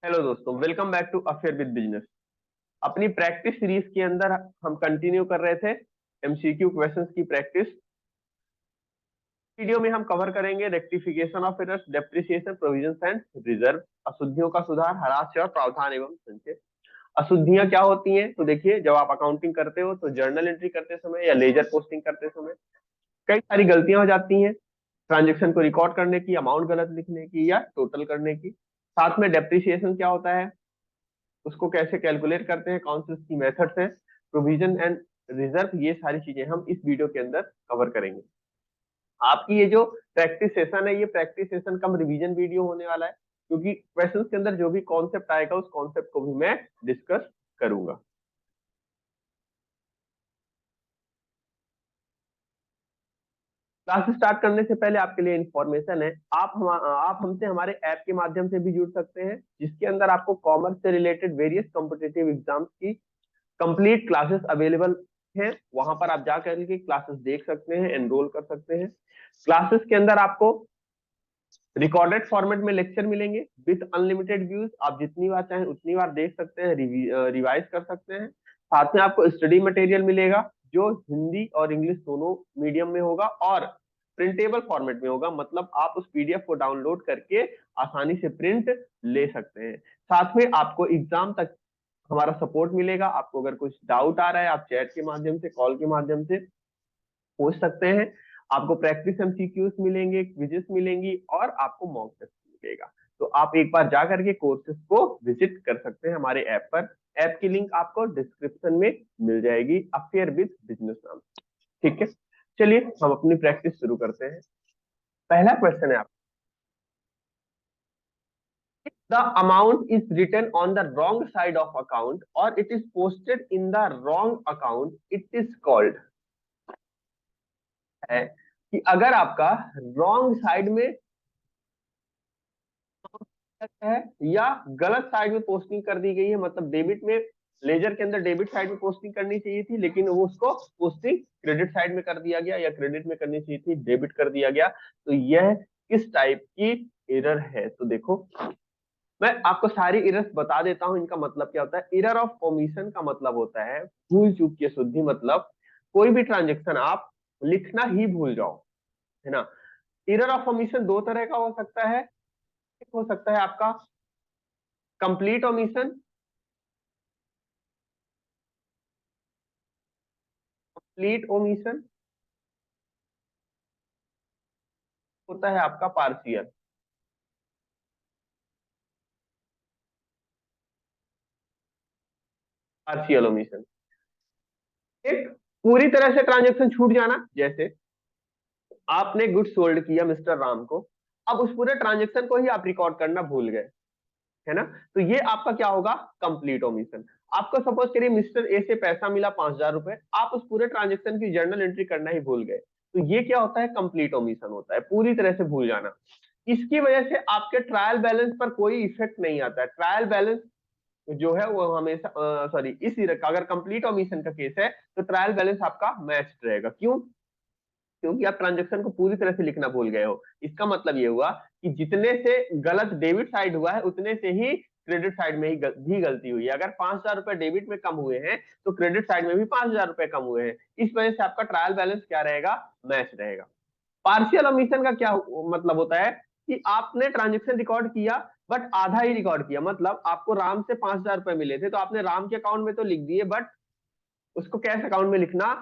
Hello दोस्तों, welcome back to affair with business. अपनी practice series के अंदर हम कंटिन्यू कर रहे थे एमसीक्यू क्वेश्चंस की प्रैक्टिस। वीडियो में हम कवर करेंगे rectification of errors, depreciation, provisions and reserve, अशुद्धियों का सुधार, हरास्य और प्रावधान एवं संचय। अशुद्धियां क्या होती हैं? तो देखिए, जब आप अकाउंटिंग करते हो तो जर्नल एंट्री करते समय या लेजर पोस्टिंग करते समय कई सारी गलतियां हो जाती हैं। ट्रांजेक्शन को रिकॉर्ड करने की, अमाउंट गलत लिखने की या टोटल करने की। साथ में डेप्रिसिएशन क्या होता है, उसको कैसे कैलकुलेट करते हैं, कौन सी उसकी मेथड्स हैं, प्रोविजन एंड रिजर्व, ये सारी चीजें हम इस वीडियो के अंदर कवर करेंगे। आपकी ये जो प्रैक्टिस सेशन है, ये प्रैक्टिस सेशन कम रिवीजन वीडियो होने वाला है, क्योंकि क्वेश्चंस के अंदर जो भी कॉन्सेप्ट आएगा उस कॉन्सेप्ट को भी मैं डिस्कस करूंगा। क्लास स्टार्ट करने से पहले आपके लिए इंफॉर्मेशन है, आप हमसे हमारे ऐप के माध्यम से भी जुड़ सकते हैं, जिसके अंदर आपको कॉमर्स से रिलेटेड वेरियस कॉम्पिटिटिव एग्जाम्स की कंप्लीट क्लासेस अवेलेबल हैं। वहां पर आप जाकर के क्लासेस देख सकते हैं, एनरोल कर सकते हैं। क्लासेस के अंदर आपको रिकॉर्डेड फॉर्मेट में लेक्चर मिलेंगे विथ अनलिमिटेड व्यूज। आप जितनी बार चाहें उतनी बार देख सकते हैं, रिवाइज कर सकते हैं। साथ में आपको स्टडी मटेरियल मिलेगा जो हिंदी और इंग्लिश दोनों मीडियम में होगा और प्रिंटेबल फॉर्मेट में होगा, मतलब आप उस पीडीएफ को डाउनलोड करके आसानी से प्रिंट ले सकते हैं। साथ में आपको एग्जाम तक हमारा सपोर्ट मिलेगा। आपको अगर कुछ डाउट आ रहा है, आप चैट के माध्यम से, कॉल के माध्यम से पूछ सकते हैं। आपको प्रैक्टिस एमसीक्यूज मिलेंगे, क्विजेस मिलेंगी और आपको मॉक टेस्ट मिलेगा। तो आप एक बार जा करके कोर्सेज को विजिट कर सकते हैं हमारे ऐप पर। ऐप की लिंक आपको डिस्क्रिप्शन में मिल जाएगी, अफेयर विद बिजनेस नाम से। ठीक है, चलिए हम अपनी प्रैक्टिस शुरू करते हैं। पहला क्वेश्चन है आप, the amount is written on the wrong side of account or it is posted in the wrong account, it is called, है कि अगर आपका रॉन्ग साइड में है या गलत साइड में पोस्टिंग कर दी गई है, मतलब डेबिट में, लेजर के अंदर डेबिट साइड में पोस्टिंग करनी चाहिए थी लेकिन वो उसको पोस्टिंग क्रेडिट साइड में कर दिया गया, या क्रेडिट में करनी चाहिए थी डेबिट कर दिया गया, तो यह किस टाइप की एरर है? तो देखो, मैं आपको सारी एरर्स बता देता हूं, इनका मतलब क्या होता है। एरर ऑफ ओमिशन का मतलब होता है भूल चूक की शुद्धि, मतलब कोई भी ट्रांजेक्शन आप लिखना ही भूल जाओ, है ना। एरर ऑफ ओमिशन दो तरह का हो सकता है। एक हो सकता है आपका कंप्लीट ओमिशन, कंप्लीट ओमिशन होता है आपका पार्शियल, पार्शियल ओमिशन। एक पूरी तरह से ट्रांजेक्शन छूट जाना, जैसे आपने गुड्स सोल्ड किया मिस्टर राम को, अब उस पूरे ट्रांजेक्शन को ही आप रिकॉर्ड करना भूल गए, है ना। तो ये आपका क्या होगा? Complete omission. आपको सपोज करिए मिस्टर ए से पैसा मिला 5,000 रुपए, आप उस पूरे ट्रांजेक्शन की जर्नल एंट्री करना ही भूल गए, तो ये क्या होता है? कंप्लीट ओमिशन होता है, पूरी तरह से भूल जाना। इसकी वजह से आपके ट्रायल बैलेंस पर कोई इफेक्ट नहीं आता है। ट्रायल बैलेंस जो है वो हमेशा, सॉरी, इस अगर कंप्लीट ओमिशन का केस है तो ट्रायल बैलेंस आपका मैच रहेगा। क्यों? क्योंकि आप ट्रांजेक्शन को पूरी तरह से लिखना भूल गए हो। इसका मतलब ये हुआ कि जितने से गलत डेबिट साइड हुआ है उतने से ही क्रेडिट साइड में भी गलती हुई है। अगर 5,000 रुपए डेबिट में कम हुए हैं तो क्रेडिट साइड में भी 5,000 रुपए कम हुए हैं। इस वजह से आपका ट्रायल बैलेंस क्या रहेगा? मैच रहेगा। पार्शियल ओमिशन का क्या मतलब होता है कि आपने ट्रांजेक्शन रिकॉर्ड किया बट आधा ही रिकॉर्ड किया, मतलब आपको राम से 5,000 रुपए मिले थे तो आपने राम के अकाउंट में तो लिख दिए बट उसको कैश अकाउंट में लिखना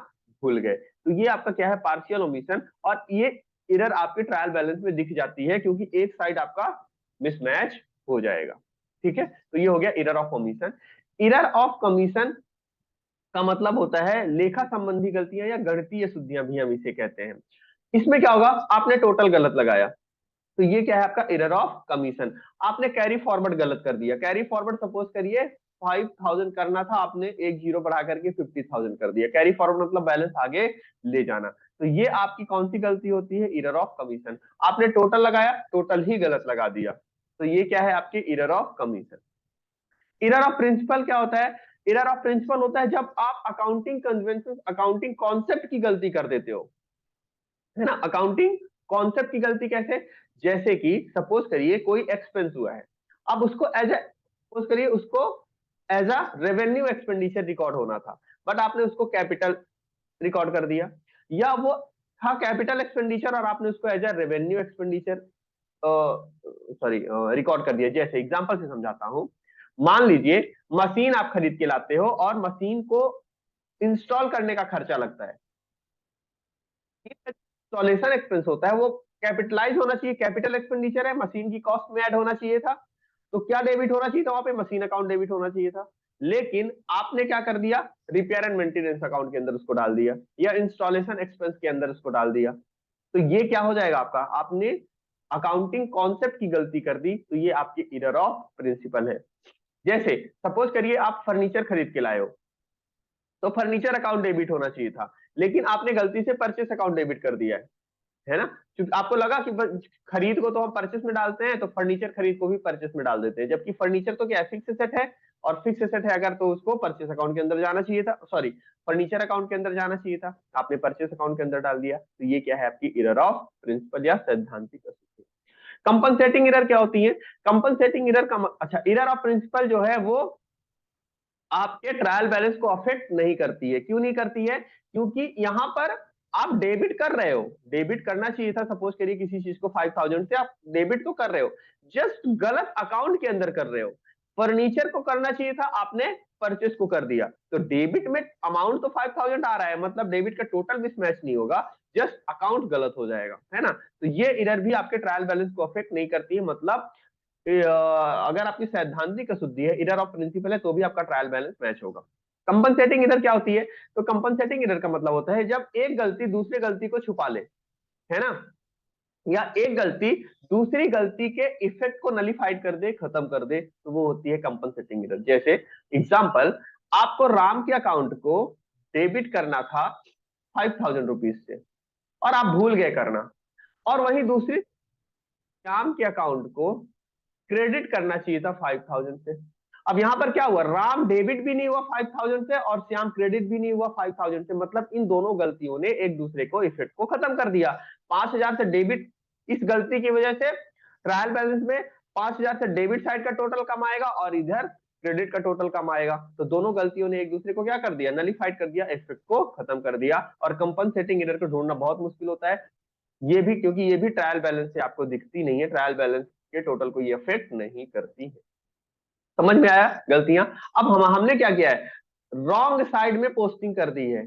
भूल गए। तो ये आपका क्या है? Partial omission. और ये एरर आपके ट्रायल बैलेंस में दिख जाती है क्योंकि एक साइड आपका मिसमैच हो जाएगा। ठीक है, तो ये हो गया error of omission. Error of commission का मतलब होता है लेखा संबंधी गलतियां या गणितीय शुद्धियां भी हम इसे कहते हैं। इसमें क्या होगा? आपने टोटल गलत लगाया, तो ये क्या है? आपका एरर ऑफ कमीशन। आपने कैरी फॉरवर्ड गलत कर दिया। कैरी फॉरवर्ड सपोज करिए 5,000 करना था, आपने एक जीरो बढ़ा करके 50,000 कर दिया। कैरी फॉरवर्ड मतलब बैलेंस आगे ले जाना। तो ये आपकी कौन सी गलती होती है? Error of commission. आपने टोटल लगाया, टोटल ही गलत लगा दिया, तो ये क्या है? आपकी error of commission. Error of principle क्या होता है? एरर ऑफ प्रिंसिपल होता है जब आप अकाउंटिंग कन्वेंशन, अकाउंटिंग कॉन्सेप्ट की गलती कर देते हो, है ना। अकाउंटिंग कॉन्सेप्ट की गलती कैसे? जैसे कि सपोज करिए कोई एक्सपेंस हुआ है, अब उसको एज ए सपोज करिए उसको as a revenue expenditure record होना था, बट आपने उसको कैपिटल रिकॉर्ड कर दिया, या वो था कैपिटल एक्सपेंडिचर और आपने उसको as a revenue expenditure sorry record कर दिया। जैसे एग्जांपल से समझाता हूं, मान लीजिए मशीन आप खरीद के लाते हो और मशीन को इंस्टॉल करने का खर्चा लगता है, इंस्टॉलेशन एक्सपेंस होता है, वो कैपिटलाइज होना चाहिए, कैपिटल एक्सपेंडिचर है, मशीन की कॉस्ट में ऐड होना चाहिए था, तो क्या डेबिट होना चाहिए था वहां पे, मशीन अकाउंट डेबिट होना चाहिए था। लेकिन आपने क्या कर दिया, रिपेयर एंड मेंटेनेंस अकाउंट के अंदर उसको डाल दिया, या इंस्टॉलेशन एक्सपेंस के अंदर उसको डाल दिया। तो ये क्या हो जाएगा आपका, आपने अकाउंटिंग कॉन्सेप्ट की गलती कर दी, तो ये आपकी एरर ऑफ प्रिंसिपल है। जैसे सपोज करिए आप फर्नीचर खरीद के लाए हो, तो फर्नीचर अकाउंट डेबिट होना चाहिए था, लेकिन आपने गलती से परचेस अकाउंट डेबिट कर दिया है ना, क्योंकि आपको लगा कि खरीद को तो हम परचेस में डालते हैं, तो फर्नीचर खरीद को भी परचेस में डाल देते हैं, जबकि फर्नीचर तो क्या है, फिक्स एसेट है, और फिक्स एसेट है अगर तो उसको परचेस अकाउंट के अंदर जाना चाहिए था, सॉरी फर्नीचर अकाउंट के अंदर जाना चाहिए था, आपने परचेस अकाउंट के अंदर डाल दिया। तो ये क्या है, आपकी एरर ऑफ प्रिंसिपल या सैद्धांतिक अशुद्धि। कंपनसेटिंग एरर क्या होती है, कंपनसेटिंग एरर का अच्छा, एरर ऑफ प्रिंसिपल जो है वो आपके ट्रायल बैलेंस को अफेक्ट नहीं करती है। क्यों नहीं करती है, क्योंकि यहां पर आप डेबिट कर रहे हो, डेबिट करना चाहिए था, सपोज करिए किसी चीज को 5000 से आप डेबिट तो कर रहे हो, जस्ट गलत अकाउंट के अंदर कर रहे हो। फर्नीचर को करना चाहिए था, आपने परचेस को कर दिया, तो डेबिट में अमाउंट तो 5000 आ रहा है, मतलब डेबिट का टोटल मिसमैच नहीं होगा, जस्ट अकाउंट गलत हो जाएगा, है ना। तो ये एरर भी आपके ट्रायल बैलेंस को अफेक्ट नहीं करती है, मतलब अगर आपकी सैद्धांतिक अशुद्धि है, एरर ऑफ प्रिंसिपल है, तो भी आपका ट्रायल बैलेंस मैच होगा। कंपनसेटिंग एरर क्या होती है, तो कंपनसेटिंग एरर का मतलब होता है जब एक गलती दूसरी गलती को छुपा ले, है ना, या एक गलती दूसरी गलती के इफेक्ट को नलीफाइड कर दे, खत्म कर दे, तो वो होती है कंपनसेटिंग एरर। जैसे एग्जांपल, आपको राम के अकाउंट को डेबिट करना था 5000 रुपीज से, और आप भूल गए करना, और वहीं दूसरी श्याम के अकाउंट को क्रेडिट करना चाहिए था 5000 से। अब यहां पर क्या हुआ, राम डेबिट भी नहीं हुआ 5000 से और श्याम क्रेडिट भी नहीं हुआ 5000 से, मतलब इन दोनों गलतियों ने एक दूसरे को इफेक्ट को खत्म कर दिया। 5000 से डेबिट, इस गलती की वजह से ट्रायल बैलेंस में 5000 से डेबिट साइड का टोटल कम आएगा और इधर क्रेडिट का टोटल कम आएगा, तो दोनों गलतियों ने एक दूसरे को क्या कर दिया, नलीफाइड कर दिया, इफेक्ट को खत्म कर दिया। और कंपनसेटिंग एरर को ढूंढना बहुत मुश्किल होता है, ये भी क्योंकि ये भी ट्रायल बैलेंस से आपको दिखती नहीं है, ट्रायल बैलेंस के टोटल को ये अफेक्ट नहीं करती है। समझ में आया गलतियां। अब हमने क्या किया है, रॉन्ग साइड में पोस्टिंग कर दी है,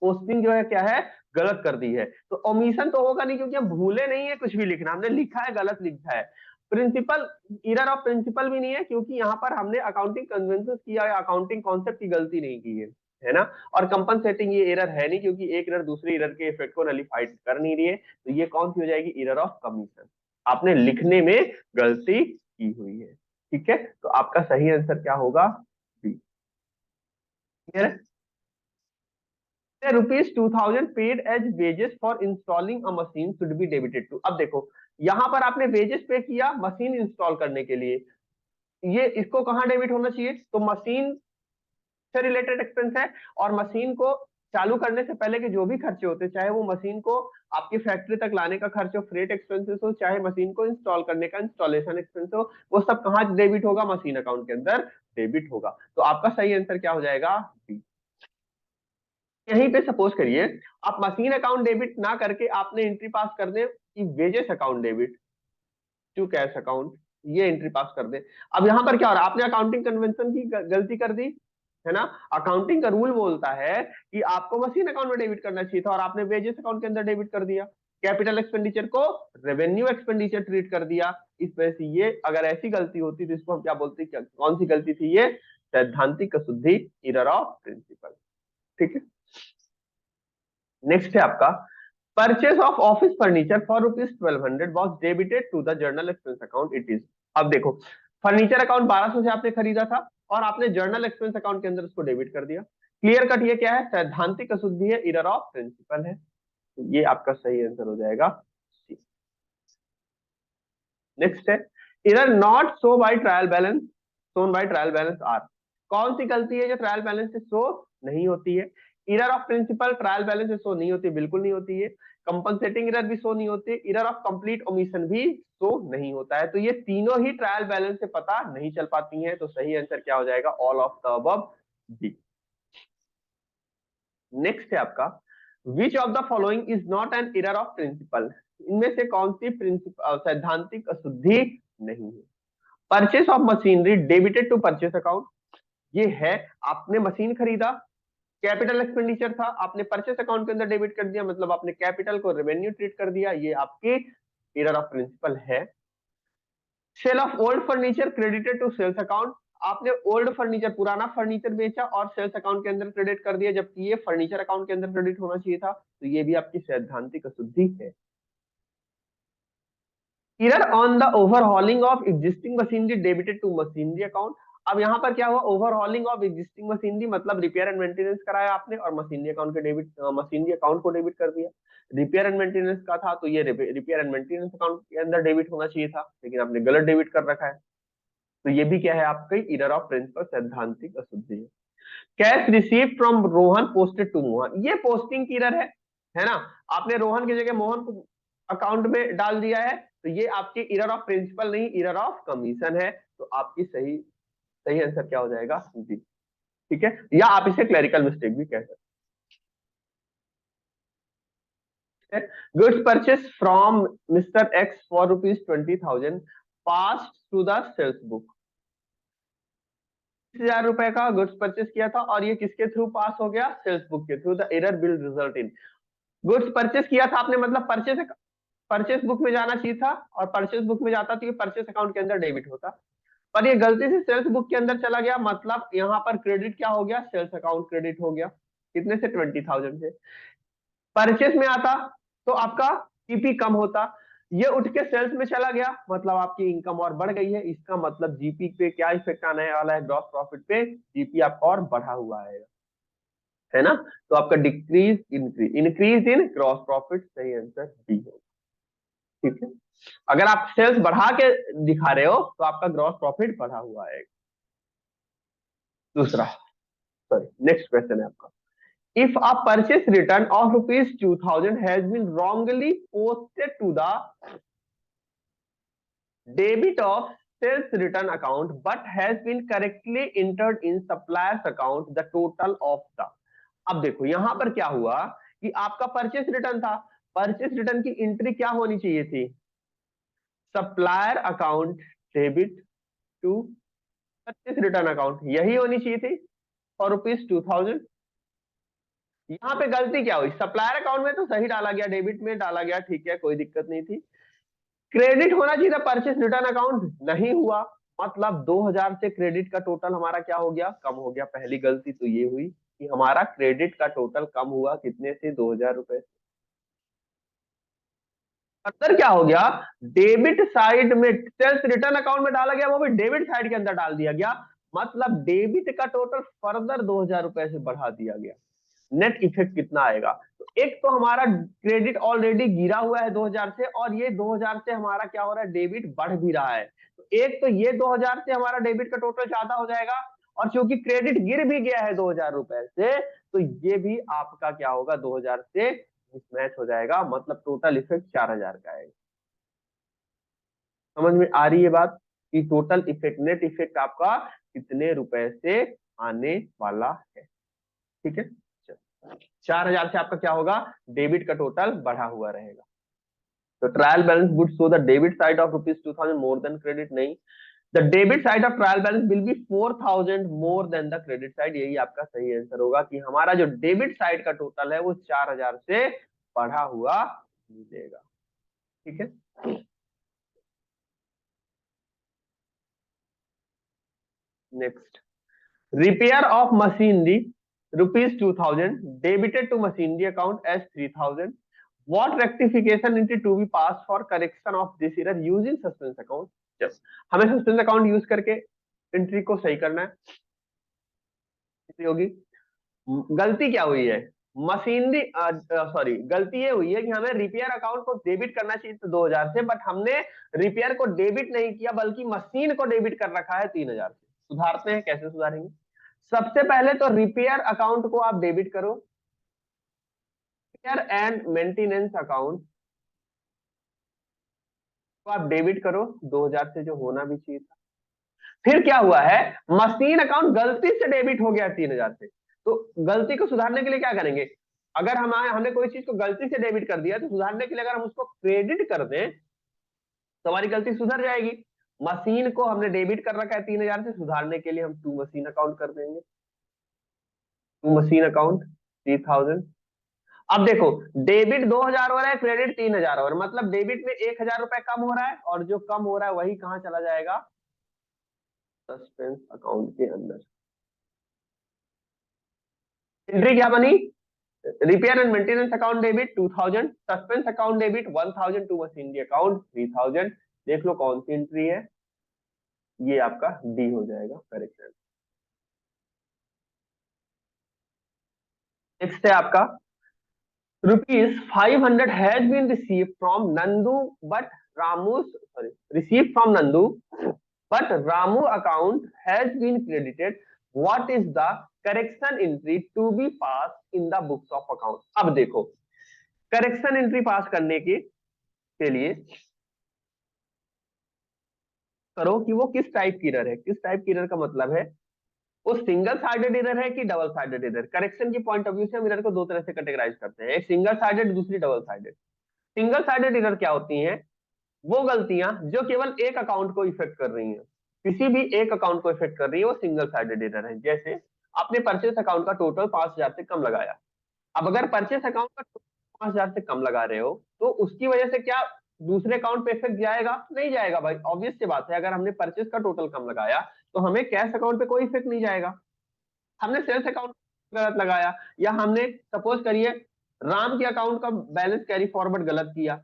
पोस्टिंग जो है क्या है, गलत कर दी है, तो ओमिशन तो होगा नहीं क्योंकि हम भूले नहीं है कुछ भी लिखना, हमने लिखा है गलत लिखा है। प्रिंसिपल, एरर ऑफ प्रिंसिपल भी नहीं है क्योंकि यहाँ पर हमने अकाउंटिंग कन्वेंशन किया है, अकाउंटिंग कॉन्सेप्ट की गलती नहीं की है ना। और कंपनसेटिंग ये एरर है नहीं क्योंकि एक एरर दूसरे एरर के इफेक्ट को नलीफाइड कर नहीं रही है, तो ये कौन सी हो जाएगी, एरर ऑफ कमीशन, आपने लिखने में गलती की हुई है। ठीक है, तो आपका सही आंसर क्या होगा, B. ₹2000 paid as wages for installing a machine should be debited to. अब देखो यहां पर आपने वेजेस पे किया मशीन इंस्टॉल करने के लिए, ये इसको कहां डेबिट होना चाहिए, तो मशीन से रिलेटेड एक्सपेंस है, और मशीन को चालू करने से पहले के जो भी खर्चे होते हैं, चाहे वो मशीन को आपकी फैक्ट्री तक लाने का खर्च हो, फ्रेट एक्सपेंसेस हो, चाहे मशीन को इंस्टॉल करने का इंस्टॉलेशन एक्सपेंस हो, वो सब कहां डेबिट होगा, मशीन अकाउंट के अंदर डेबिट होगा। तो आपका सही आंसर क्या हो जाएगा, बी। यहीं पे सपोज करिए आप मशीन अकाउंट डेबिट ना करके आपने एंट्री पास कर दे कि wages account debit to cash account, ये एंट्री पास कर दे। अब यहां पर क्या हो रहा है, आपने अकाउंटिंग कन्वेंशन की गलती कर दी, है ना। अकाउंटिंग का रूल बोलता है कि आपको मशीन अकाउंट में डेबिट करना चाहिए था और आपने वेजेस अकाउंट के अंदर डेबिट कर दिया, कैपिटल एक्सपेंडिचर को रेवेन्यू एक्सपेंडिचर ट्रीट कर दिया। इस वजह से ये अगर ऐसी गलती होती तो इसको हम क्या बोलते, क्या कौन सी गलती थी ये, सैद्धांतिक अशुद्धि, एरर ऑफ प्रिंसिपल। ठीक है, नेक्स्ट है आपका, purchase of office furniture for ₹1200 was debited to the journal expense account it is. अब देखो फर्नीचर अकाउंट 1200 से आपने खरीदा था और आपने जर्नल एक्सपेंस अकाउंट के अंदर उसको डेबिट कर दिया। क्लियर कट, ये क्या है, सैद्धांतिक अशुद्धि है, एरर ऑफ प्रिंसिपल है, तो ये आपका सही आंसर हो जाएगा सी। नेक्स्ट है, error not show by trial balance, shown by trial balance are. कौन सी गलती है जो ट्रायल बैलेंस से शो नहीं होती है, error of principle trial balance से शो नहीं होती, बिल्कुल नहीं होती है। कंपनसेटिंग एरर भी शो नहीं होती, एरर ऑफ कंप्लीट ओमिशन भी शो नहीं होता है। तो ये तीनों ही ट्रायल बैलेंस से पता नहीं चल पाती हैं। तो सही आंसर क्या हो जाएगा? All of the above, D. Next है आपका, which of the following is not an error of principle? इनमें से कौन सी प्रिंसिपल सैद्धांतिक अशुद्धि नहीं है? Purchase of machinery debited to purchase account, ये है, आपने मशीन खरीदा, कैपिटल एक्सपेंडिचर था, आपने परचेस अकाउंट के अंदर डेबिट कर दिया, मतलब आपने कैपिटल को रेवेन्यू ट्रीट कर दिया, ये आपके एरर ऑफ प्रिंसिपल है। Sale of old furniture credited to sales account, आपने ओल्ड फर्नीचर, पुराना फर्नीचर बेचा और सेल्स अकाउंट के अंदर क्रेडिट कर दिया, जबकि ये फर्नीचर अकाउंट के अंदर क्रेडिट होना चाहिए था। तो ये भी आपकी सैद्धांतिक अशुद्धि है। Error on the overhauling of existing machinery debited to machinery account, अब यहाँ पर क्या हुआ? ओवरहॉलिंग ऑफ एग्जिस्टिंग मशीनरी मतलब रिपेयर एंड मेंटेनेंस कराया आपने और मशीनरी अकाउंट के डेबिट, मशीनरी अकाउंट को डेबिट कर दिया। रिपेयर एंड मेंटेनेंस का था तो ये रिपेयर एंड मेंटेनेंस अकाउंट के अंदर डेबिट होना चाहिए था, लेकिन आपने गलत डेबिट कर रखा है। तो ये भी क्या है? आपका एरर ऑफ प्रिंसिपल, सैद्धांतिक अशुद्धि है। Cash receive from Rohan posted to Mohan, ये पोस्टिंग की एरर है ना? आपने रोहन की जगह मोहन को अकाउंट में डाल दिया है, तो ये आपकी एरर ऑफ प्रिंसिपल नहीं, एरर ऑफ कमीशन है। तो आपकी सही सही आंसर क्या हो जाएगा? जी। ठीक है, या आप इसे क्लरिकल मिस्टेक भी कह सकते हैं। Goods purchase from mister X for ₹20,000 pass to the sales book, 10,000 रुपए का गुड्स परचेस किया था और ये किसके थ्रू पास हो गया? सेल्स बुक के through. The error will result in, goods purchase किया था आपने, मतलब परचेस परचेस बुक में जाना चाहिए था, और परचेस बुक में जाता तो ये परचेस अकाउंट के अंदर डेबिट होता, पर ये गलती से सेल्स बुक के अंदर चला गया, मतलब यहाँ पर क्रेडिट क्या हो गया? सेल्स अकाउंट क्रेडिट हो गया। कितने से? 20,000 से। परचेस में आता तो आपका जीपी कम होता, ये उठ के सेल्स में चला गया, मतलब आपकी इनकम और बढ़ गई है। इसका मतलब जीपी पे क्या इफेक्ट आने वाला है? ग्रॉस प्रॉफिट पे जीपी आपका और बढ़ा हुआ है ना? तो आपका decrease increase, increase in gross profit, सही आंसर डी होगा। ठीक है, अगर आप सेल्स बढ़ा के दिखा रहे हो तो आपका ग्रॉस प्रॉफिट बढ़ा हुआ है। दूसरा, सॉरी, नेक्स्ट क्वेश्चन है आपका, if a purchase return of ₹2,000 has been wrongly posted to the debit of sales return account but has been correctly entered in suppliers account, the total of the, अब देखो यहां पर क्या हुआ कि आपका परचेस रिटर्न था, परचेस रिटर्न की एंट्री क्या होनी चाहिए थी? Supplier account debit to purchase return account, यही होनी चाहिए थी फॉर ₹2,000। यहाँ पे गलती क्या हुई? सप्लायर अकाउंट में तो सही डाला गया, डेबिट में डाला गया, ठीक है, कोई दिक्कत नहीं थी। क्रेडिट होना चाहिए था परचेस रिटर्न अकाउंट, नहीं हुआ, मतलब 2,000 से क्रेडिट का टोटल हमारा क्या हो गया? कम हो गया। पहली गलती तो ये हुई कि हमारा क्रेडिट का टोटल कम हुआ, कितने से? 2,000 रुपए। अंदर क्या हो गया? डेबिट साइड में सेल्स रिटर्न अकाउंट में डाला गया, वो भी डेबिट साइड के अंदर डाल दिया गया, मतलब डेबिट का टोटल फर्दर 2,000 रुपए से बढ़ा दिया गया। नेट इफेक्ट कितना आएगा? तो एक तो हमारा क्रेडिट ऑलरेडी गिरा हुआ है 2,000 से, और ये 2,000 से हमारा क्या हो रहा है? डेबिट बढ़ भी रहा है। तो एक तो ये 2,000 से हमारा डेबिट का टोटल ज्यादा हो जाएगा, और क्योंकि क्रेडिट गिर भी गया है 2,000 रुपए से, तो ये भी आपका क्या होगा? 2,000 से मिसमैच हो जाएगा, मतलब टोटल इफेक्ट 4,000 का आएगा। समझ में आ रही है बात कि टोटल इफेक्ट, नेट इफेक्ट आपका कितने रुपए से आने वाला है? ठीक है, 4,000 से आपका क्या होगा? डेबिट का टोटल बढ़ा हुआ रहेगा। तो trial balance would show the debit side of ₹2,000 more than credit, नहीं, the debit side of trial balance will be 4,000 more than the credit side, यही आपका सही आंसर होगा कि हमारा जो डेबिट साइड का टोटल है वो 4,000 से बढ़ा हुआ मिलेगा। ठीक है, next, repair of machinery ₹2,000 debited to machinery account as 3,000, what rectification entry to be passed for correction of this error using suspense account? जब हमें सस्पेंस अकाउंट यूज करके एंट्री को सही करना है, होगी। गलती क्या हुई है? मशीनरी, सॉरी, गलती ये हुई है कि हमें रिपेयर अकाउंट को डेबिट करना चाहिए था 2,000 से, बट हमने रिपेयर को डेबिट नहीं किया बल्कि मशीन को डेबिट कर रखा है 3,000 से। सुधारते हैं, कैसे सुधारेंगे? सबसे पहले तो रिपेयर अकाउंट को आप डेबिट करो, रिपेयर एंड मेंटेनेंस अकाउंट को आप डेबिट करो 2000 से, जो होना भी चाहिए था। फिर क्या हुआ है, मशीन अकाउंट गलती से डेबिट हो गया 3000 से। तो गलती को सुधारने के लिए क्या करेंगे, अगर हमने कोई चीज को गलती से डेबिट कर दिया, तो सुधारने के लिए अगर हम उसको क्रेडिट कर दें तो हमारी गलती सुधर जाएगी। मशीन को हमने डेबिट कर रखा है 3000 से, सुधारने के लिए हम टू मशीन अकाउंट कर देंगे, टू मशीन अकाउंट 3000। अब देखो, डेबिट 2000 हो रहा है, क्रेडिट 3000 हो रहा है, मतलब डेबिट में 1000 रुपए कम हो रहा है, और जो कम हो रहा है वही कहाँ चला जाएगा, सस्पेंस अकाउंट के अंदर। एंट्री क्या बनी, repair and maintenance account debit 2000, suspense account debit 1000, to machinery account 3000। देख लो कौन सी एंट्री है, ये आपका डी हो जाएगा करेक्ट। नेक्स्ट है आपका, rupees 500 has been received from Nandu, but received from Nandu, but Ramu account has been credited. What is the correction entry to be passed in the books of account? अब देखो, correction entry पास करने के लिए करो कि वो किस type की एरर है। किस टाइप की एरर का मतलब है, वो सिंगल साइडेड एरर है कि डबल साइडेड एरर। करेक्शन की पॉइंट ऑफ व्यू से हम एरर को दो तरह से कैटेगराइज करते हैं, एक सिंगल साइडेड, दूसरी double sided. Single sided error क्या होती है, वो गलतियां जो केवल एक अकाउंट को इफेक्ट कर रही हैं, किसी भी एक अकाउंट को इफेक्ट कर रही है, वो सिंगल साइडेड एरर है। जैसे आपने परचेस अकाउंट का टोटल 5000 से कम लगाया, अब अगर परचेस अकाउंट का 5000 से कम लगा रहे हो, तो उसकी वजह से क्या दूसरे अकाउंट पे इफेक्ट जाएगा, नहीं जाएगा भाई, ऑब्वियस सी बात है। अगर हमने परचेस का टोटल कम लगाया तो हमें कैश अकाउंट पे कोई इफेक्ट नहीं जाएगा। हमने सेल्स अकाउंट गलत लगाया, या हमने सपोज करिए राम के अकाउंट का बैलेंस कैरी फॉरवर्ड गलत किया,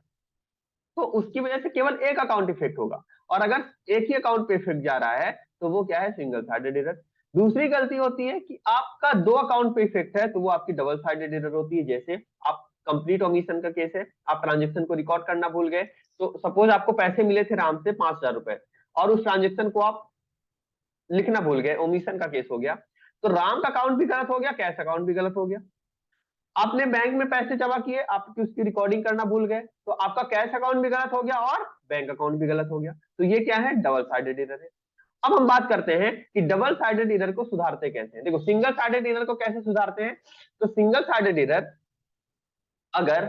तो उसकी वजह से केवल एक अकाउंट इफेक्ट होगा। और अगर एक ही अकाउंट पे इफेक्ट जा रहा है तो वो क्या है, सिंगल साइडेड एरर। दूसरी गलती होती है कि आपका दो अकाउंट पे इफेक्ट है, तो वो आपकी डबल साइडेड एरर होती है। जैसे आप कंप्लीट ओमिशन का केस है, आप ट्रांजेक्शन को रिकॉर्ड करना भूल गए, तो सपोज आपको पैसे मिले थे राम से 5000 रुपए, और उस ट्रांजेक्शन को आप लिखना भूल गए, ओमिशन का केस हो गया, तो राम का अकाउंट भी गलत हो गया, कैश अकाउंट भी गलत हो गया। आपने बैंक में पैसे जमा किए, आप उसकी रिकॉर्डिंग करना भूल गए, तो आपका कैश अकाउंट भी गलत हो गया और बैंक अकाउंट भी गलत हो गया। तो ये क्या है, डबल साइडेड एरर है। अब हम बात करते हैं कि डबल साइडेड एरर को सुधारते कैसे हैं। देखो, सिंगल साइडेड एरर को कैसे सुधारते हैं, तो सिंगल साइडेड एरर अगर,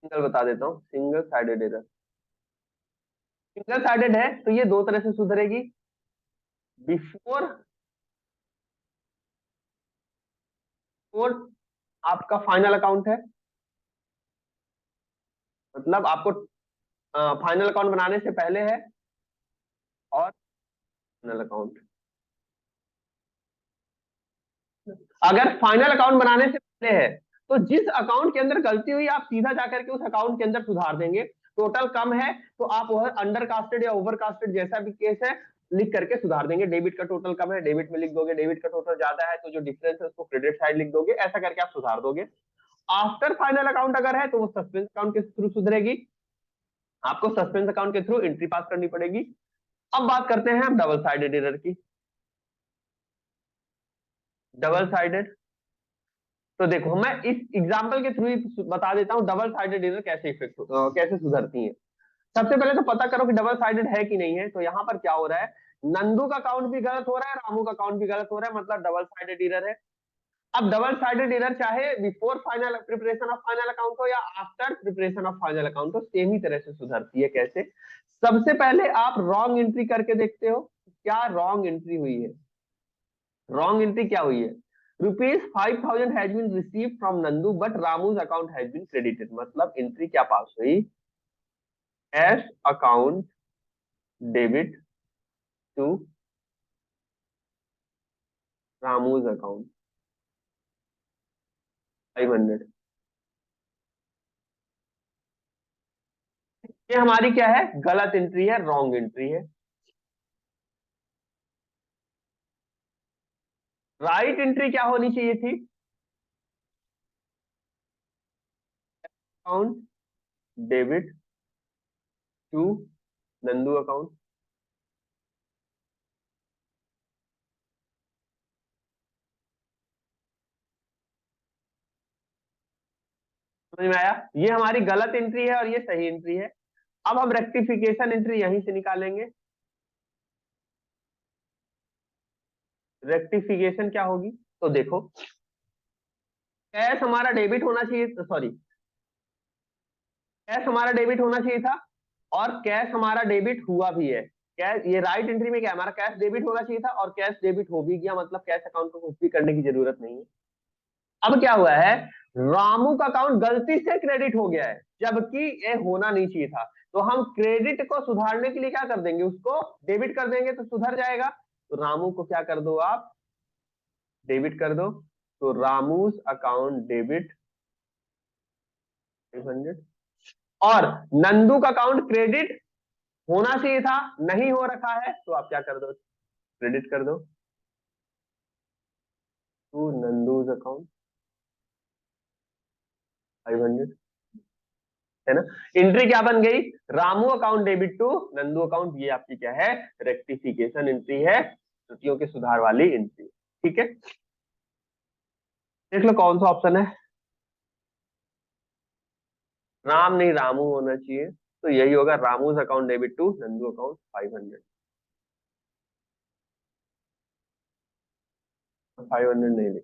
सिंगल बता देता हूं, single sided error, single sided है तो ये दो तरह से सुधरेगी। बिफोर फोर आपका फाइनल अकाउंट है, मतलब आपको फाइनल अकाउंट बनाने से पहले है, और फाइनल अकाउंट, अगर फाइनल अकाउंट बनाने से पहले है तो जिस अकाउंट के अंदर गलती हुई आप सीधा जाकर के उस अकाउंट के अंदर सुधार देंगे। टोटल कम है तो आप वह अंडर कास्टेड या ओवर कास्टेड जैसा भी केस है लिख करके सुधार देंगे। डेबिट का टोटल कम है, डेबिट में लिख दोगे, डेबिट का टोटल ज्यादा है तो जो डिफरेंस है उसको क्रेडिट साइड लिख दोगे, ऐसा करके आप सुधार दोगे। आफ्टर फाइनल अकाउंट अगर है तो वो सस्पेंस अकाउंट के थ्रू सुधरेगी, आपको सस्पेंस अकाउंट के थ्रू एंट्री पास करनी पड़ेगी। अब बात करते हैं हम डबल साइडेड एरर की। डबल साइडेड, तो देखो मैं इस एग्जांपल के थ्रू ही बता देता हूँ डबल साइडेड एरर कैसे इफेक्ट कैसे सुधरती है। सबसे पहले तो पता करो कि डबल साइडेड है कि नहीं है। तो यहाँ पर क्या हो रहा है, नंदू का अकाउंट भी गलत हो रहा है, रामू का अकाउंट भी गलत हो रहा है, मतलब डबल साइडेड एरर है। अब डबल साइडेड एरर चाहे before final preparation of final account हो या after preparation of final account हो, सेम ही तरह से सुधरती है। कैसे, सबसे पहले आप रॉन्ग एंट्री करके देखते हो, क्या रॉन्ग एंट्री हुई है। रॉन्ग एंट्री क्या हुई है, ₹5000 has been receive from Nandu but Ramu's account has been credited, मतलब एंट्री क्या पास हुई, cash account debit to Ramu's account 500। ये हमारी क्या है, गलत एंट्री है, रॉन्ग एंट्री है। राइट एंट्री क्या होनी चाहिए थी, account debit to Nandu account. समझ में आया? ये हमारी गलत एंट्री है और ये सही एंट्री है। अब हम रेक्टिफिकेशन एंट्री यहीं से निकालेंगे। रेक्टिफिकेशन क्या होगी? तो देखो, कैश हमारा डेबिट होना चाहिए, सॉरी, कैश हमारा डेबिट होना चाहिए था और कैश हमारा डेबिट हुआ भी है। कैश, ये राइट एंट्री में क्या है, हमारा कैश डेबिट होना चाहिए था और कैश डेबिट हो भी गया, मतलब कैश अकाउंट को कुछ भी करने की जरूरत नहीं है। अब क्या हुआ है, रामू का अकाउंट गलती से क्रेडिट हो गया है, जबकि ये होना नहीं चाहिए था। तो हम क्रेडिट को सुधारने के लिए क्या कर देंगे, उसको डेबिट कर देंगे तो सुधर जाएगा। तो रामू को क्या कर दो आप, डेबिट कर दो। तो रामूस अकाउंट डेबिट 500। और नंदू का अकाउंट क्रेडिट होना चाहिए था, नहीं हो रखा है, तो आप क्या कर दो, क्रेडिट कर दो टू नंदूज अकाउंट 500। है ना? एंट्री क्या बन गई, Ramu account debit to Nandu account. ये आपकी क्या है, रेक्टिफिकेशन एंट्री है, त्रुटियों के सुधार वाली एंट्री। ठीक है, देख लो कौन सा ऑप्शन है। राम नहीं, रामू होना चाहिए, तो यही होगा, Ramu's account debit to Nandu account 500। 500 नहीं लिख,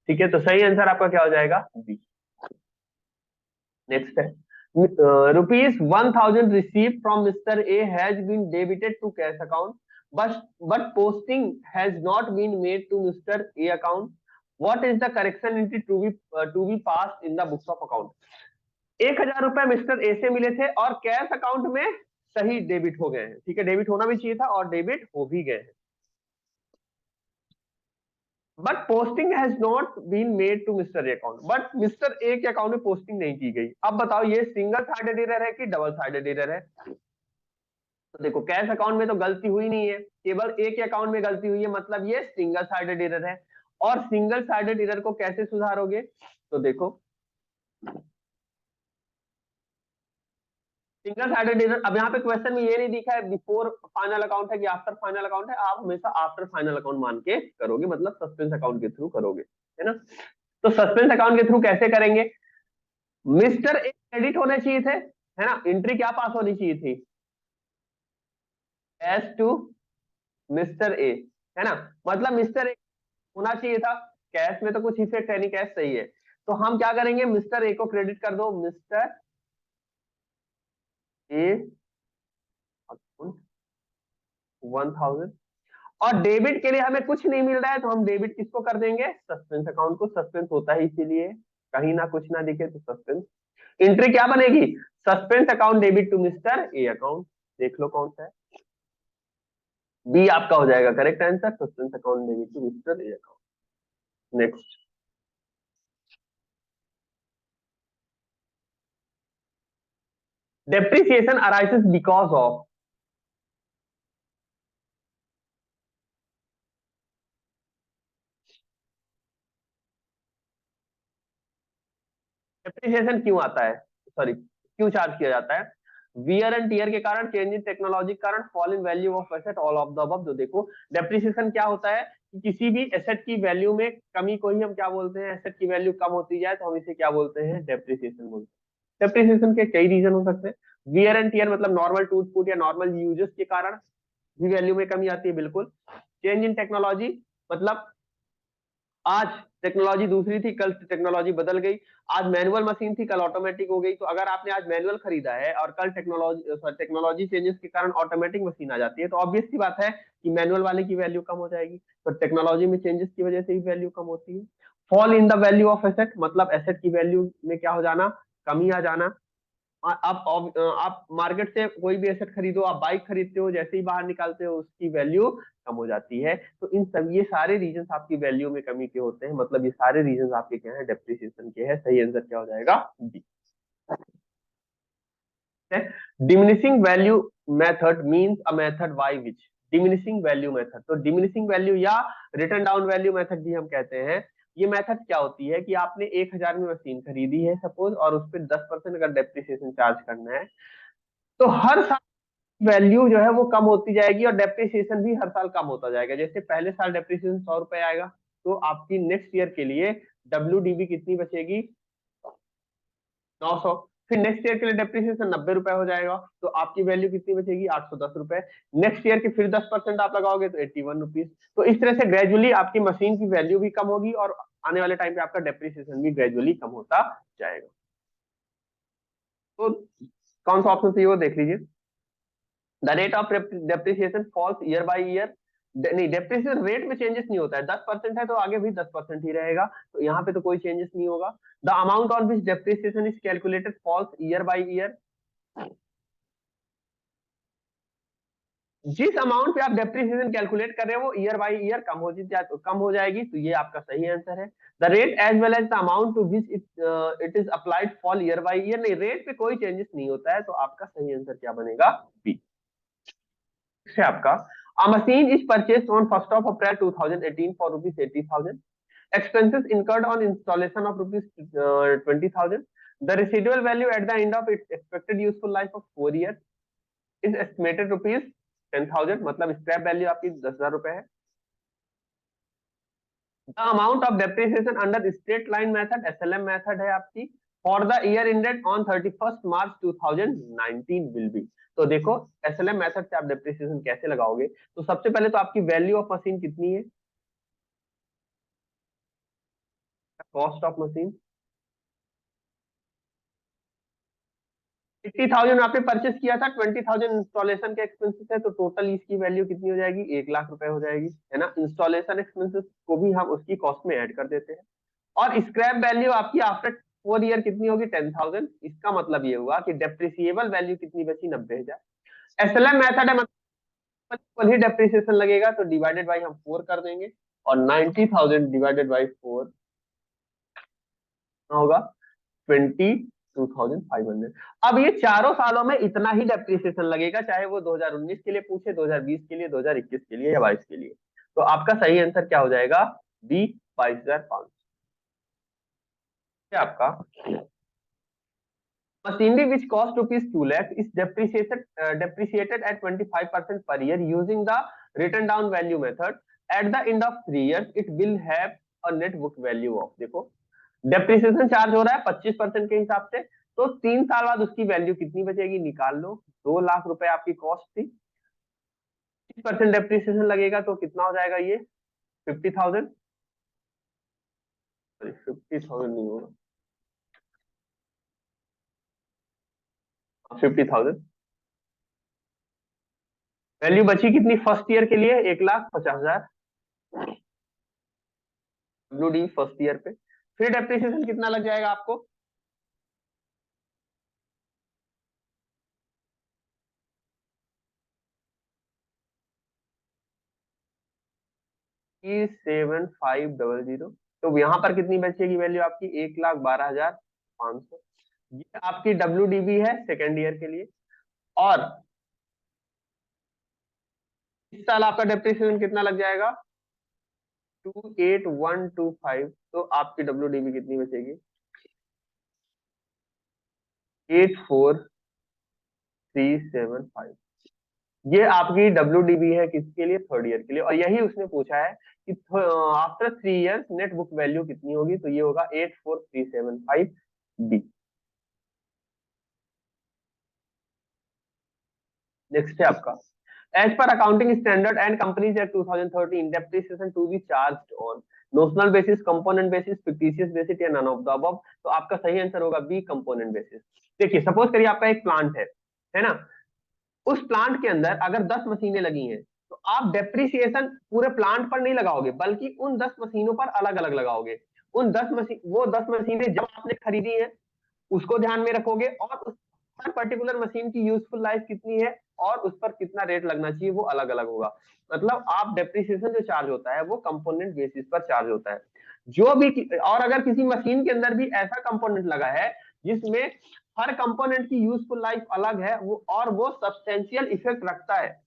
ठीक है, तो सही आंसर आपका क्या हो जाएगा, बी। नेक्स्ट है, ₹1000 received from Mr. A has been debited to cash account, but posting has not been made to Mr. A account. What is the correction entry to be passed in the books of account? 1000 रुपए mister A से मिले थे और cash account में सही debit हो गए हैं। ठीक है, डेबिट होना भी चाहिए था और डेबिट हो भी गए हैं, but posting has not been made to mister A account, but mister A के अकाउंट में पोस्टिंग नहीं की गई। अब बताओ ये सिंगल साइडेड एरर है कि डबल साइडेड एरर है? तो देखो, कैश अकाउंट में तो गलती हुई नहीं है, केवल ए के अकाउंट में गलती हुई है, मतलब ये सिंगल साइडेड एरर है। और सिंगल साइडेड एरर को कैसे सुधारोगे, तो देखो, सिंगल साइडेड एरर, अब यहाँ पे क्वेश्चन में ये नहीं दिखा है बिफोर फाइनल अकाउंट है कि आफ्टर फाइनल अकाउंट है, आप हमेशा आफ्टर फाइनल अकाउंट मान के करोगे, मतलब सस्पेंस अकाउंट के थ्रू करोगे, है ना? तो सस्पेंस अकाउंट के थ्रू कैसे करेंगे, मिस्टर ए क्रेडिट होने चाहिए थे, है ना? एंट्री क्या पास होनी चाहिए थी, एस टू मिस्टर ए, है ना? मतलब मिस्टर ए होना चाहिए था, कैश में तो कुछ इफेक्ट है नहीं, कैश सही है। तो हम क्या करेंगे, मिस्टर ए को क्रेडिट कर दो, मिस्टर ए अकाउंट 1000। और डेबिट के लिए हमें कुछ नहीं मिल रहा है, तो हम डेबिट किसको कर देंगे, सस्पेंस अकाउंट को। सस्पेंस होता ही इसीलिए, कहीं ना कुछ ना दिखे तो सस्पेंस। एंट्री क्या बनेगी, suspense account debit to mister A account. देख लो कौन सा है, बी आपका हो जाएगा correct answer, suspense account debit to mister A account. Next, depreciation arises because of, depreciation क्यों आता है, सॉरी क्यों चार्ज किया जाता है, वियर एंड टीयर के कारण, चेंज इन टेक्नोलॉजी के कारण, fall in value of asset, all of the above. जो देखो, डेप्रिसिएशन क्या होता है कि किसी भी एसेट की वैल्यू में कमी को ही हम क्या बोलते हैं, एसेट की वैल्यू कम होती जाए तो हम इसे क्या बोलते हैं, डेप्रिसिएशन बोलते हैं। डेप्रिसिएशन के कई रीजन हो सकते हैं, वियर एंड टीयर मतलब नॉर्मल टूट फूट या नॉर्मल यूजेस के कारण भी वैल्यू में कमी आती है, बिल्कुल। चेंज इन टेक्नोलॉजी मतलब आज टेक्नोलॉजी दूसरी थी, कल टेक्नोलॉजी बदल गई। आज मैनुअल मशीन थी, कल ऑटोमेटिक हो गई। तो अगर आपने आज मैनुअल खरीदा है और कल टेक्नोलॉजी चेंजेस के कारण ऑटोमेटिक मशीन आ जाती है, तो ऑब्वियस सी बात है कि मैनुअल वाले की वैल्यू कम हो जाएगी। तो टेक्नोलॉजी में चेंजेस की वजह से ही वैल्यू कम होती है। Fall in the value of asset मतलब एसेट की वैल्यू में क्या हो जाना, कमी आ जाना। आप मार्केट से कोई भी एसेट खरीदो, आप बाइक खरीदते हो, जैसे ही बाहर निकालते हो उसकी वैल्यू कम हो जाती है। तो इन सब, ये सारे रीजन आपकी वैल्यू में कमी के होते हैं, मतलब ये सारे रीजन आपके क्या है, डेप्रिसिएशन के हैं। सही आंसर क्या हो जाएगा, B. Diminishing value method means a method by which, diminishing value method, तो डिमिनिशिंग वैल्यू या रिटर्न डाउन वैल्यू मेथड भी हम कहते हैं। ये मेथड क्या होती है कि आपने 1000 में मशीन खरीदी है सपोज, और उस पर 10% अगर डेप्रिसिएशन चार्ज करना है, तो हर साल वैल्यू जो है वो कम होती जाएगी और डेप्रिसिएशन भी हर साल कम होता जाएगा। जैसे पहले साल डेप्रिसिएशन 100 रुपए आएगा, तो आपकी नेक्स्ट ईयर के लिए डब्ल्यू कितनी बचेगी, 900। फिर नेक्स्ट ईयर के लिए डेप्रिसिएशन 90 रुपए हो जाएगा, तो आपकी वैल्यू कितनी बचेगी? 810 रुपए। नेक्स्ट ईयर के फिर 10% आप लगाओगे तो 81 रुपीज। तो इस तरह से ग्रेजुअली आपकी मशीन की वैल्यू भी कम होगी और आने वाले टाइम पे आपका डेप्रिसिएशन भी ग्रेजुअली कम होता जाएगा। तो कौन सा ऑप्शन सही हो देख लीजिए। The rate of depreciation falls year by year. नहीं, डेप्रिसिएशन रेट में चेंजेस नहीं होता है, 10% है तो आगे भी 10% ही रहेगा, तो यहाँ पे तो कोई चेंजेस नहीं होगा। The amount on which depreciation is calculated falls year by year. जिस अमाउंट पे आप डेप्रिसिएशन कैलकुलेट कर रहे हो वो ईयर बाय ईयर कम हो जाएगी, तो ये आपका सही आंसर है। The rate as well as the amount to which it is applied fall year by year. नहीं, रेट पे कोई चेंजेस नहीं होता है, तो आपका सही आंसर क्या बनेगा? बी है आपका। A machine is purchased on 1st of April 2018 for rupees 80,000. Expenses incurred on installation of rupees 20,000. The residual value at the end of its expected useful life of 4 years is estimated rupees 10,000. मतलब scrap value आपकी 10,000 रुपए है। The amount of depreciation under straight line method SLM method है आपकी for the year ended on 31st March 2019 will be। तो देखो SLM method से आप डेप्रिसिएशन कैसे लगाओगे, तो सबसे पहले तो आपकी वैल्यू ऑफ मशीन कितनी है? कॉस्ट ऑफ मशीन 80,000 आपने परचेस किया था, 20,000 इंस्टॉलेशन के एक्सपेंसेस है, तो टोटल इसकी वैल्यू कितनी हो जाएगी? 1 लाख रुपए हो जाएगी, है ना। इंस्टॉलेशन एक्सपेंसेस को भी हम उसकी कॉस्ट में ऐड कर देते हैं। और स्क्रैप वैल्यू आपकी आफ्टर 4 ईयर कितनी होगी? 10,000। इसका मतलब ये हुआ कि डेप्रिसिएबल वैल्यू कितनी बची? 90,000। एसएलएम मेथड है, मतलब ही डेप्रिसिएशन लगेगा, तो डिवाइडेड बाई हम 4 कर देंगे, और 90,000 डिवाइडेड बाई 4 होगा 22,500। अब ये चारों सालों में इतना ही डेप्रिसिएशन लगेगा, चाहे वो 2019 के लिए पूछे, 2020 के लिए, 2021 के लिए या 22 के लिए। तो आपका सही आंसर क्या हो जाएगा? बी, 22,500। आपका machinery which cost rupees 2 lakh is depreciated at 25% per year using the written down value method. At the end of 3 years it will have a net book value of, देखो depreciation charge हो रहा है 25% के हिसाब से, तो 3 साल बाद उसकी वैल्यू कितनी बचेगी? निकाल लो। 2 लाख रुपए आपकी कॉस्ट थी, 30% डेप्रिसिएशन लगेगा तो कितना हो जाएगा? ये 50,000। सॉरी, 50,000 नहीं होगा, 50,000। वैल्यू बची कितनी फर्स्ट ईयर के लिए? 1,50,000 ब्लू डी फर्स्ट ईयर पे। फिर डेप्रिसिएशन कितना लग जाएगा आपको? की 7,500। तो यहाँ पर कितनी बचेगी वैल्यू आपकी? 1,12,500। ये आपकी WDB है सेकेंड ईयर के लिए। और इस साल आपका डेप्रिसिएशन कितना लग जाएगा? 28,125। तो आपकी WDB कितनी बचेगी? 8,4,375। ये आपकी WDB है किसके लिए? थर्ड ईयर के लिए। और यही उसने पूछा है कि after 3 years net book value कितनी होगी, तो ये होगा 8,4,375 बी। नेक्स्ट है आपका, as per accounting standard and companies act 2013 depreciation to be charged on notional basis, component basis, fictitious basis या नन ऑफ द अबव। तो आपका सही आंसर होगा बी, कंपोनेंट बेसिस। देखिए सपोज करिए आपका एक प्लांट है ना। उस प्लांट के अंदर अगर 10 मशीनें लगी हैं, तो आप डेप्रिसिएशन पूरे प्लांट पर नहीं लगाओगे, बल्कि उन 10 मशीनों पर अलग अलग लगाओगे। उन 10 मशीन, वो 10 मशीनें जब आपने खरीदी है उसको ध्यान में रखोगे, और उस हर पर्टिकुलर मशीन की यूजफुल लाइफ कितनी है और उस पर कितना रेट लगना चाहिए वो अलग अलग होगा। मतलब आप डेप्रिसिएशन जो चार्ज होता है वो कंपोनेंट बेसिस पर चार्ज होता है। जो भी, और अगर किसी मशीन के अंदर भी ऐसा कंपोनेंट लगा है जिसमें हर कंपोनेंट की यूजफुल लाइफ अलग है, वो और वो सब्सटेंशियल इफेक्ट रखता है,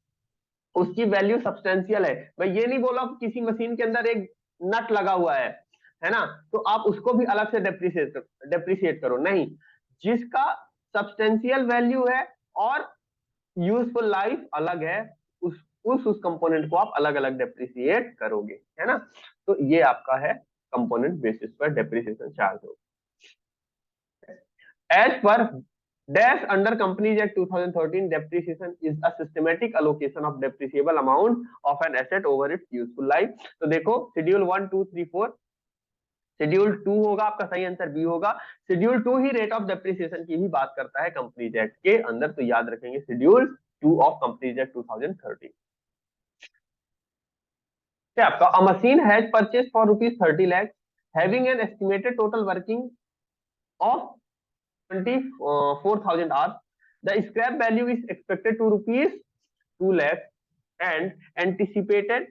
उसकी वैल्यू सब्सटेंशियल है। मैं ये नहीं बोला कि किसी मशीन के अंदर एक नट लगा हुआ है ना, तो आप उसको भी अलग से डेप्रिसिएट करो, नहीं। जिसका सब्सटेंशियल वैल्यू है और यूजफुल लाइफ अलग है, उस कंपोनेंट को आप अलग अलग डेप्रिसिएट करोगे, है ना। तो ये आपका है कंपोनेंट बेसिस पर डेप्रिसिएशन चार्ज होगा। As per dash under Companies Act 2013, depreciation is a systematic allocation of depreciable amount of an asset over its useful life. तो देखो शेड्यूल 1, 2, 3, 4, शेड्यूल 2 होगा आपका, सही आंसर बी होगा। Schedule 2 he rate of depreciation की भी बात करता है कंपनीज एक्ट के अंदर, तो याद रखेंगे शेड्यूल 2 ऑफ कंपनीज एक्ट 2013। आपका अ machine has purchase for ₹30 lakhs having an estimated total working of 24,000 hours. The scrap value is expected to ₹2 lakhs and anticipated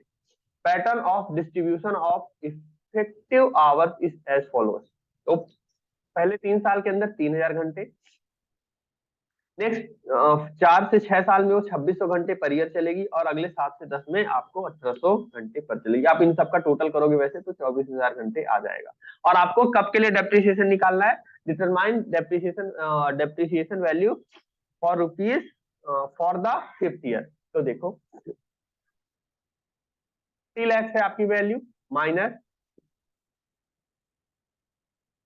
pattern of distribution of effective hours is as follows. तो पहले 3 साल के अंदर 3,000 घंटे, next 4 से 6 साल में वो 2,600 घंटे पर ईयर चलेगी, और अगले 7 से 10 में आपको 1,800 घंटे पर चलेगी। आप इन सबका टोटल करोगे वैसे तो 24,000 घंटे आ जाएगा। और आपको कब के लिए डेप्रिसिएशन निकालना है, determine depreciation value for rupees for the 5th year. तो देखो 3 लाख है आपकी वैल्यू, माइनस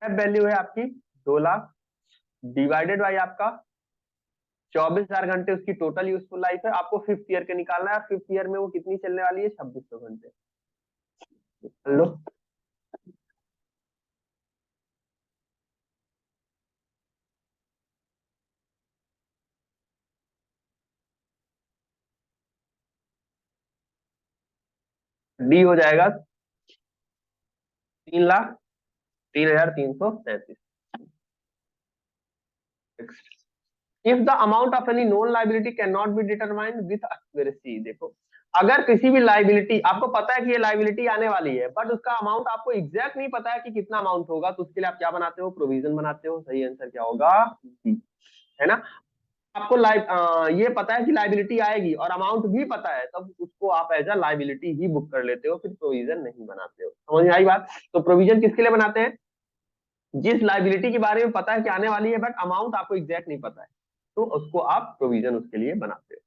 वैल्यू है आपकी 2 लाख, डिवाइडेड बाई आपका 24,000 घंटे उसकी टोटल यूजफुल लाइफ है। आपको 5th ईयर के निकालना है, 5th ईयर में वो कितनी चलने वाली है, 2,600 घंटे। लो डी हो जाएगा 3,03,333। If the amount of any non liability can not be determined with accuracy. देखो अगर किसी भी लाइबिलिटी आपको पता है कि ये लाइबिलिटी आने वाली है, बट उसका अमाउंट आपको एग्जैक्ट नहीं पता है कि कितना अमाउंट होगा, तो उसके लिए आप क्या बनाते हो, प्रोविजन बनाते हो। सही आंसर क्या होगा, डी, है ना। आपको ये पता है कि लाइबिलिटी आएगी और अमाउंट भी पता है, तब उसको आप एज अ लाइबिलिटी ही बुक कर लेते हो, फिर प्रोविजन नहीं बनाते हो। समझ में आई बात। तो प्रोविजन किसके लिए बनाते हैं, जिस लाइबिलिटी के बारे में पता है कि आने वाली है बट अमाउंट आपको एग्जैक्ट नहीं पता है, तो उसको आप प्रोविजन उसके लिए बनाते हो।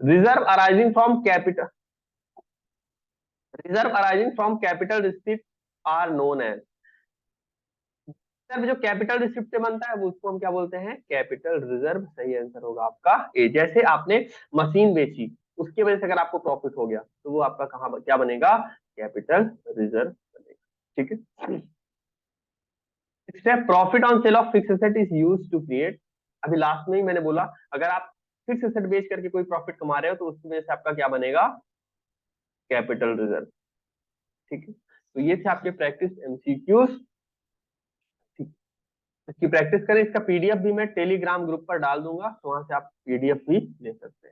Reserve arising from capital, reserve arising from capital receipt are known as, जो कैपिटल रिसिप्ट से बनता है वो उसको हम क्या बोलते हैं, कैपिटल रिजर्व। सही आंसर होगा आपका ए। जैसे आपने मशीन बेची, उसकी वजह से अगर आपको प्रॉफिट हो गया, तो वो आपका कहाँ क्या बनेगा, कैपिटल रिजर्व बनेगा। ठीक है। Profit on sale of fix asset is used to create, अभी लास्ट में ही मैंने बोला अगर आप फिक्स एसेट बेच करके कोई प्रॉफिट कमा रहे हो, तो उसकी वजह से आपका क्या बनेगा, कैपिटल रिजर्व। ठीक है। तो ये थे आपके प्रैक्टिस एमसीक्यूज। इसकी प्रैक्टिस करें, इसका पीडीएफ भी मैं टेलीग्राम ग्रुप पर डाल दूंगा, तो वहां से आप पीडीएफ भी ले सकते हैं।